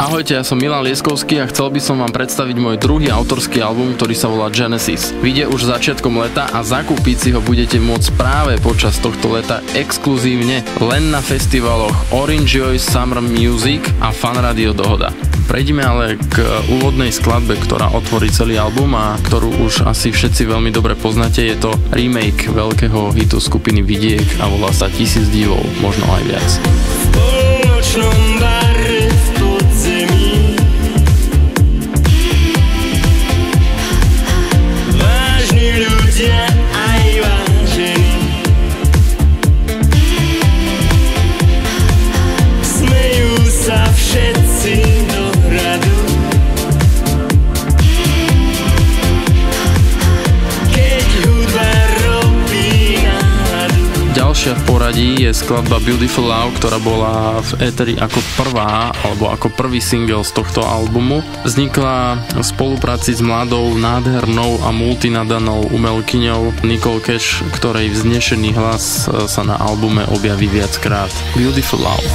Ahojte, ja som Milan Lieskovský a chcel by som vám predstaviť môj druhý autorský album, ktorý sa volá Genesis. Vyjde už začiatkom leta a zakúpiť si ho budete môcť práve počas tohto leta exkluzívne len na festivaloch Orange Joy Summer Music a Fan Radio Dohoda. Prejdime ale k úvodnej skladbe, ktorá otvorí celý album a ktorú už asi všetci veľmi dobre poznáte. Je to remake veľkého hitu skupiny Vidiek a volá sa 1000 divov, možno aj viac. Ďalšia v poradí je skladba Beautiful Love, ktorá bola v éteri ako prvá alebo ako prvý single z tohto albumu. Vznikla v spolupráci s mladou, nádhernou a multinadanou umelkyňou Nicole Cash, ktorej vznešený hlas sa na albume objaví viackrát. Beautiful Love.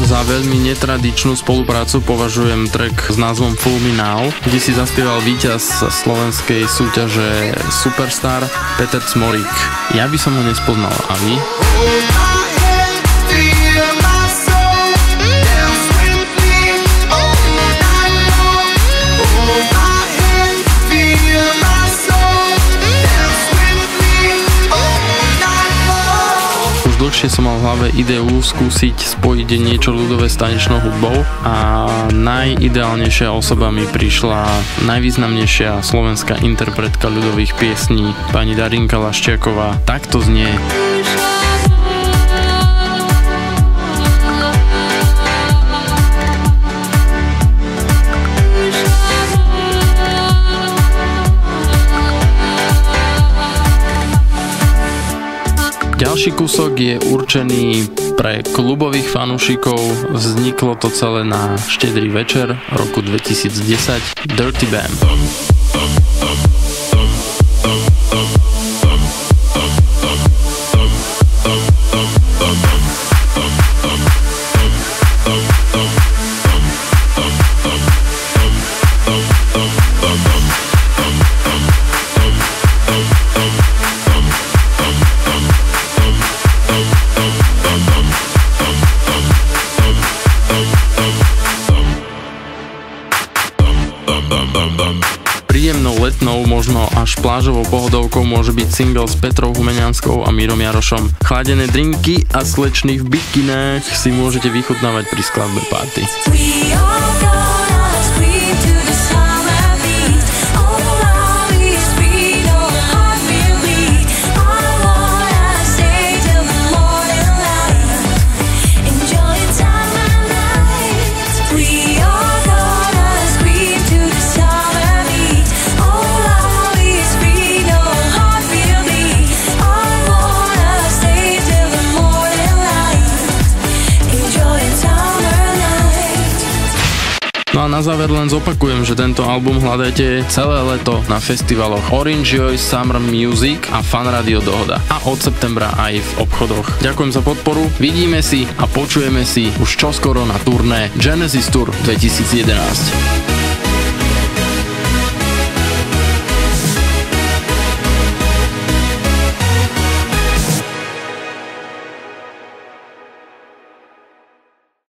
Za veľmi netradičnú spoluprácu považujem track s názvom Fool Me Now, kde si zaspieval víťaz slovenskej súťaže Superstar Peter Cmorík. Ja by som ho nespoznal, a vy? Dlhšie som mal v hlave ideu skúsiť spojiť niečo ľudové s tanečnou hudbou a najideálnejšia osoba mi prišla najvýznamnejšia slovenská interpretka ľudových piesní pani Darinka Laščiaková. Takto znie. Ďalší kúsok je určený pre klubových fanúšikov. Vzniklo to celé na štedrý večer roku 2010. Dirty Bam. Príjemnou letnou, možno až plážovou pohodovkou môže byť single s Petrou Humenianskou a Mírom Jarošom. Chladené drinky a slečny v bikinách si môžete vychutnávať pri skladbe Party. No a na záver len zopakujem, že tento album hľadajte celé leto na festivaloch Orange Joy Summer Music a Fan Radio Dohoda a od septembra aj v obchodoch. Ďakujem za podporu, vidíme si a počujeme si už čoskoro na turné Genesis Tour 2011.